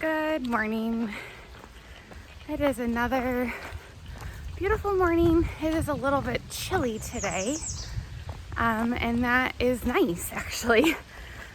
Good morning. It is another beautiful morning. It is a little bit chilly today, and that is nice actually.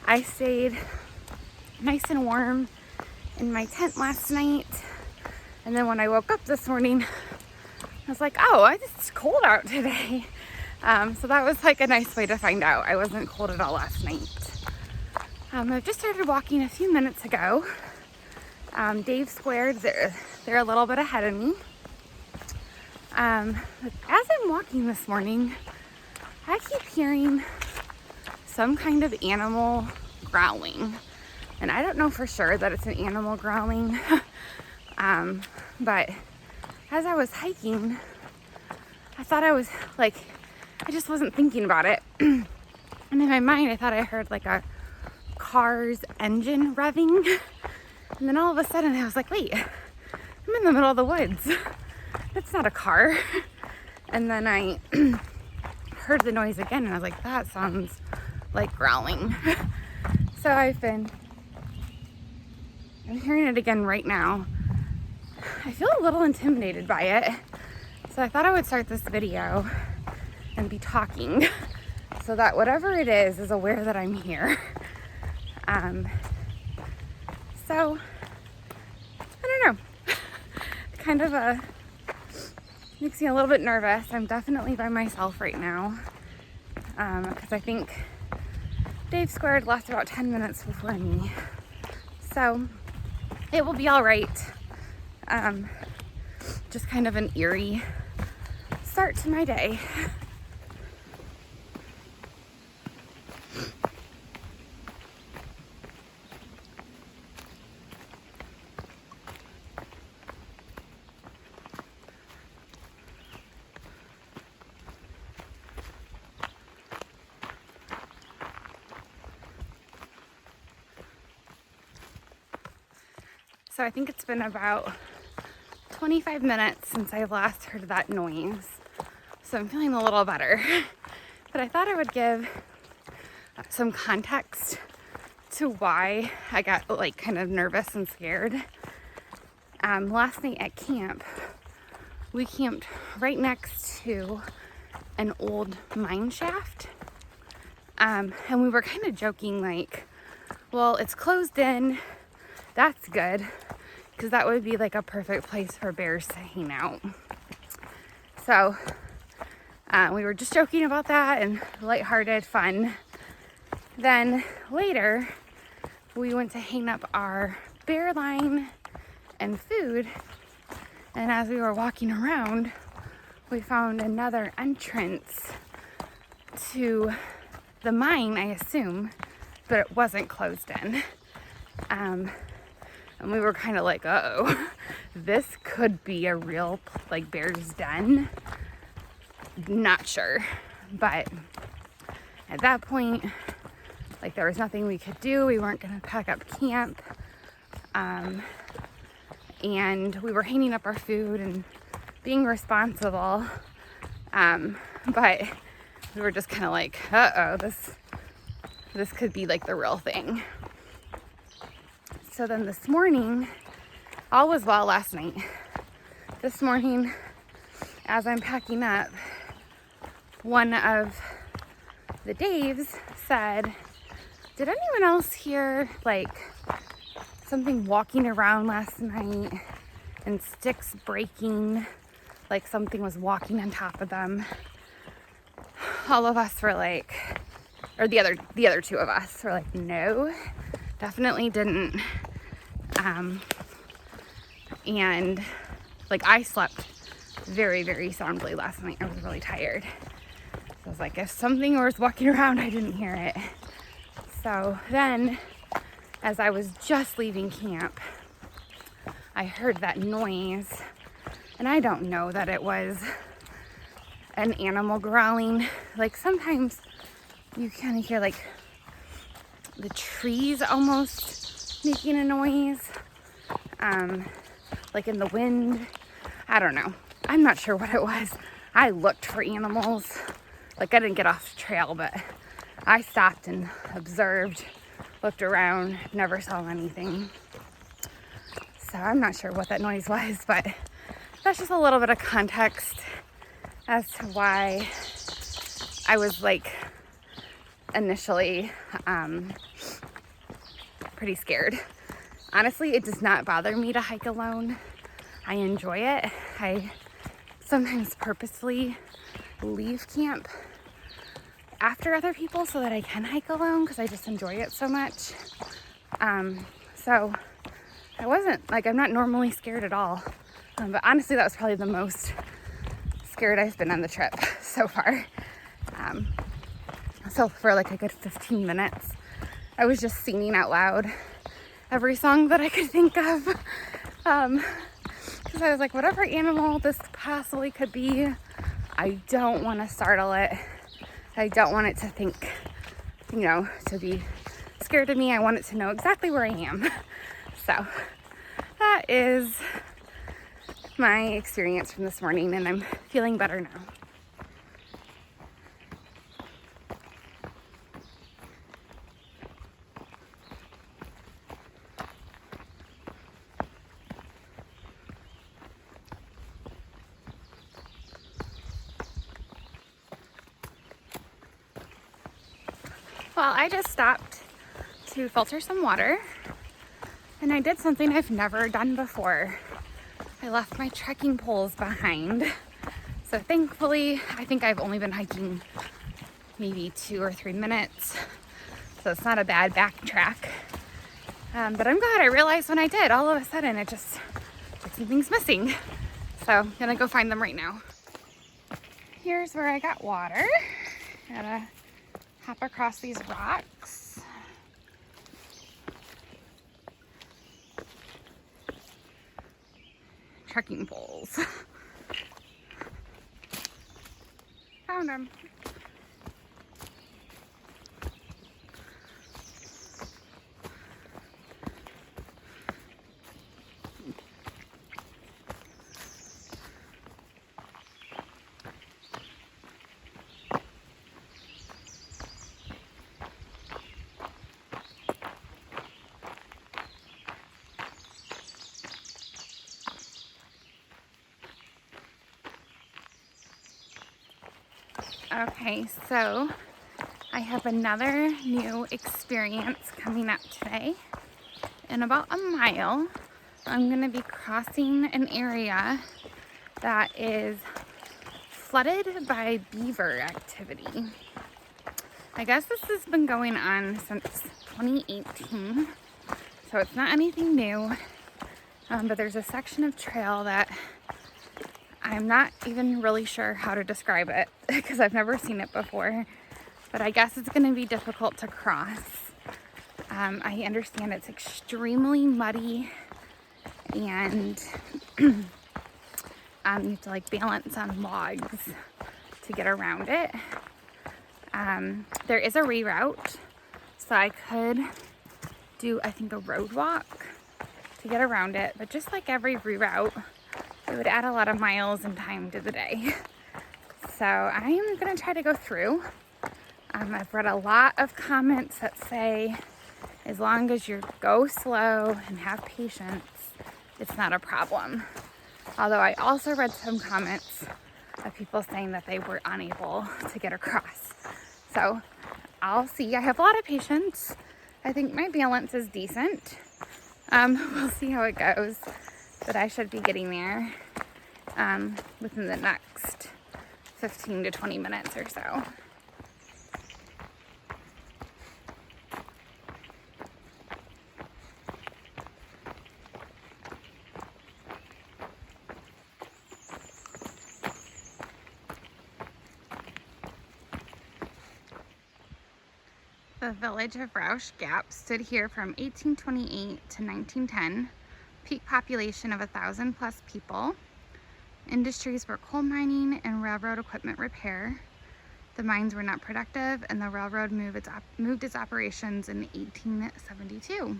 I stayed nice and warm in my tent last night, and then when I woke up this morning, I was like, oh, it's cold out today. So that was like a nice way to find out I wasn't cold at all last night. I just started walking a few minutes ago. Dave Squared, they're a little bit ahead of me. As I'm walking this morning, I keep hearing some kind of animal growling. And I don't know for sure that it's an animal growling. But as I was hiking, I thought I just wasn't thinking about it. And in my mind, I thought I heard like a car's engine revving. And then all of a sudden I was like, wait, I'm in the middle of the woods. That's not a car. And then I heard the noise again and I was like, that sounds like growling. So I'm hearing it again right now. I feel a little intimidated by it. So I thought I would start this video and be talking so that whatever it is aware that I'm here. So, I don't know, kind of makes me a little bit nervous. I'm definitely by myself right now, because I think Dave Squared left about 10 minutes before me. So, it will be all right. Just kind of an eerie start to my day. So I think it's been about 25 minutes since I last heard that noise. So I'm feeling a little better. But I thought I would give some context to why I got like kind of nervous and scared. Last night at camp, we camped right next to an old mine shaft. And we were kind of joking like, well, it's closed in. That's good, because that would be like a perfect place for bears to hang out. So we were just joking about that and lighthearted fun. Then later, we went to hang up our bear line and food. And as we were walking around, we found another entrance to the mine, I assume, but it wasn't closed in. And we were kind of like, uh-oh, this could be a real, like, bear's den. Not sure. But at that point, like, there was nothing we could do. We weren't going to pack up camp. And we were hanging up our food and being responsible. But we were just kind of like, uh-oh, this could be, like, the real thing. So then this morning, all was well last night. This morning, as I'm packing up, one of the Daves said, did anyone else hear like something walking around last night and sticks breaking, like something was walking on top of them? All of us were like, or the other two of us were like, no, definitely didn't. And like I slept very, very soundly last night. I was really tired. So I was like, if something was walking around, I didn't hear it. So then, as I was just leaving camp, I heard that noise. And I don't know that it was an animal growling. Like sometimes you kind of hear like the trees almost making a noise, like in the wind. I don't know. I'm not sure what it was. I looked for animals. Like I didn't get off the trail, but I stopped and observed, looked around, never saw anything. So I'm not sure what that noise was, but that's just a little bit of context as to why I was like initially pretty scared. Honestly, it does not bother me to hike alone. I enjoy it. I sometimes purposefully leave camp after other people so that I can hike alone because I just enjoy it so much. So I wasn't like, I'm not normally scared at all. But honestly, that was probably the most scared I've been on the trip so far. So for like a good 15 minutes, I was just singing out loud every song that I could think of. Because I was like, whatever animal this possibly could be, I don't want to startle it. I don't want it to think, you know, to be scared of me. I want it to know exactly where I am. So that is my experience from this morning, and I'm feeling better now. Well, I just stopped to filter some water, and I did something I've never done before. I left my trekking poles behind. So thankfully, I think I've only been hiking maybe 2 or 3 minutes. So it's not a bad backtrack. But I'm glad I realized when I did, all of a sudden it just, something's missing. So I'm gonna go find them right now. Here's where I got water. Gotta hop across these rocks. Trekking poles. Found them. Okay, so I have another new experience coming up today. In about a mile, I'm going to be crossing an area that is flooded by beaver activity. I guess this has been going on since 2018, so it's not anything new, but there's a section of trail that I'm not even really sure how to describe it because I've never seen it before, but I guess it's going to be difficult to cross. I understand it's extremely muddy, and you have to like balance on logs to get around it. There is a reroute, so I could do, I think, a road walk to get around it, but just like every reroute, it would add a lot of miles and time to the day. So I am going to try to go through. I've read a lot of comments that say as long as you go slow and have patience, it's not a problem. Although I also read some comments of people saying that they were unable to get across. So I'll see. I have a lot of patience. I think my balance is decent. We'll see how it goes. But I should be getting there within the next 15 to 20 minutes or so. The village of Roush Gap stood here from 1828 to 1910. Peak population of 1,000 plus people. Industries were coal mining and railroad equipment repair. The mines were not productive, and the railroad moved its operations in 1872.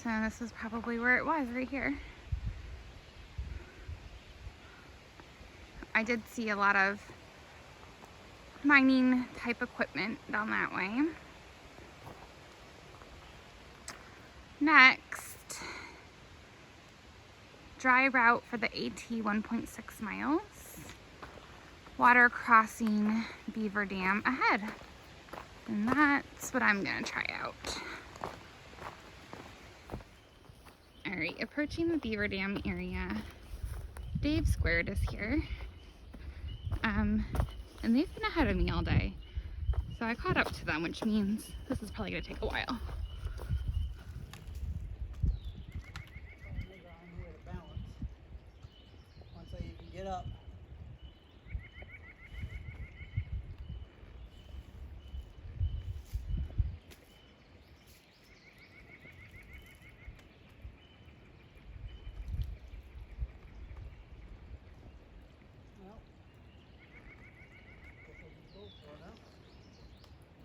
So this is probably where it was, right here. I did see a lot of mining type equipment down that way. dry route for the AT 1.6 miles. Water crossing Beaver Dam ahead. And that's what I'm gonna try out. All right, approaching the Beaver Dam area. Dave Squared is here. And they've been ahead of me all day. So I caught up to them, which means this is probably gonna take a while. Once you can get up.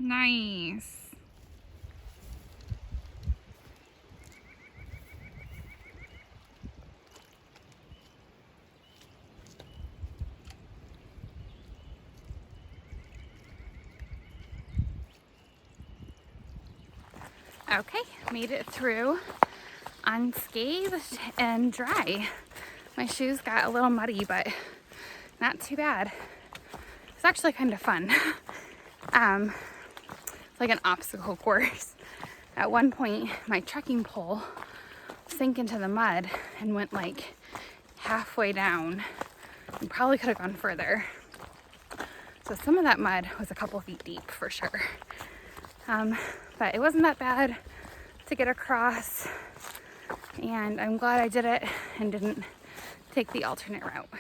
Nice. Okay, made it through unscathed and dry. My shoes got a little muddy, but not too bad. It's actually kind of fun. It's like an obstacle course. At one point, my trekking pole sank into the mud and went like halfway down and probably could have gone further. So some of that mud was a couple feet deep for sure. But it wasn't that bad to get across, and I'm glad I did it and didn't take the alternate route.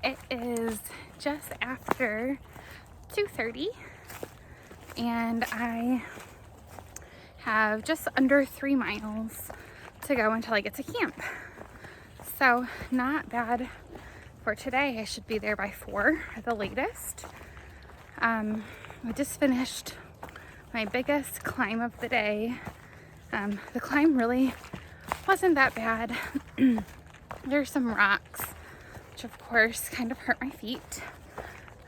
It is just after 2:30 and I have just under 3 miles to go until I get to camp. So not bad for today. I should be there by 4 at the latest. I just finished my biggest climb of the day. The climb really wasn't that bad. There's some rocks, which of course kind of hurt my feet.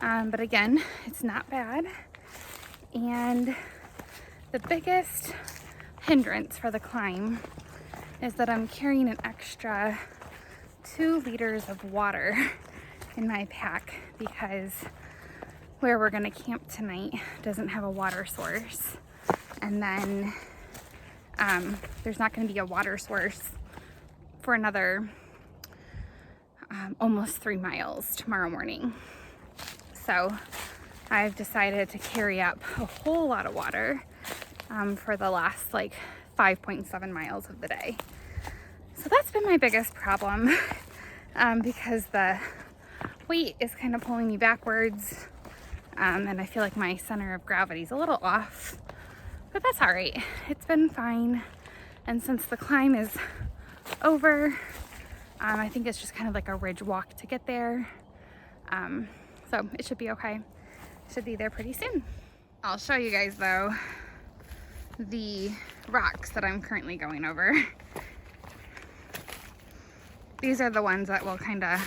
But again, it's not bad. And the biggest hindrance for the climb is that I'm carrying an extra 2 liters of water in my pack because where we're gonna camp tonight doesn't have a water source. And then there's not gonna be a water source for another almost 3 miles tomorrow morning. So I've decided to carry up a whole lot of water for the last like 5.7 miles of the day. So that's been my biggest problem because the weight is kind of pulling me backwards and I feel like my center of gravity is a little off, but that's all right. It's been fine. And since the climb is over, I think it's just kind of like a ridge walk to get there. So it should be okay. Should be there pretty soon. I'll show you guys though the rocks that I'm currently going over. These are the ones that will kind of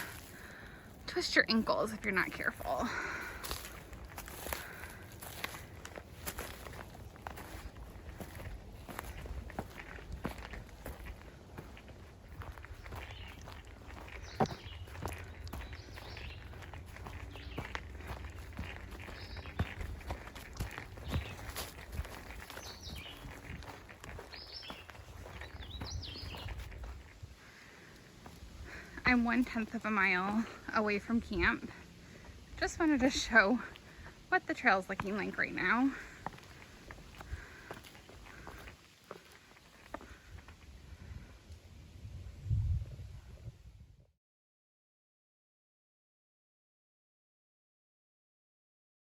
twist your ankles if you're not careful. I'm 1/10 of a mile away from camp. Just wanted to show what the trail's looking like right now.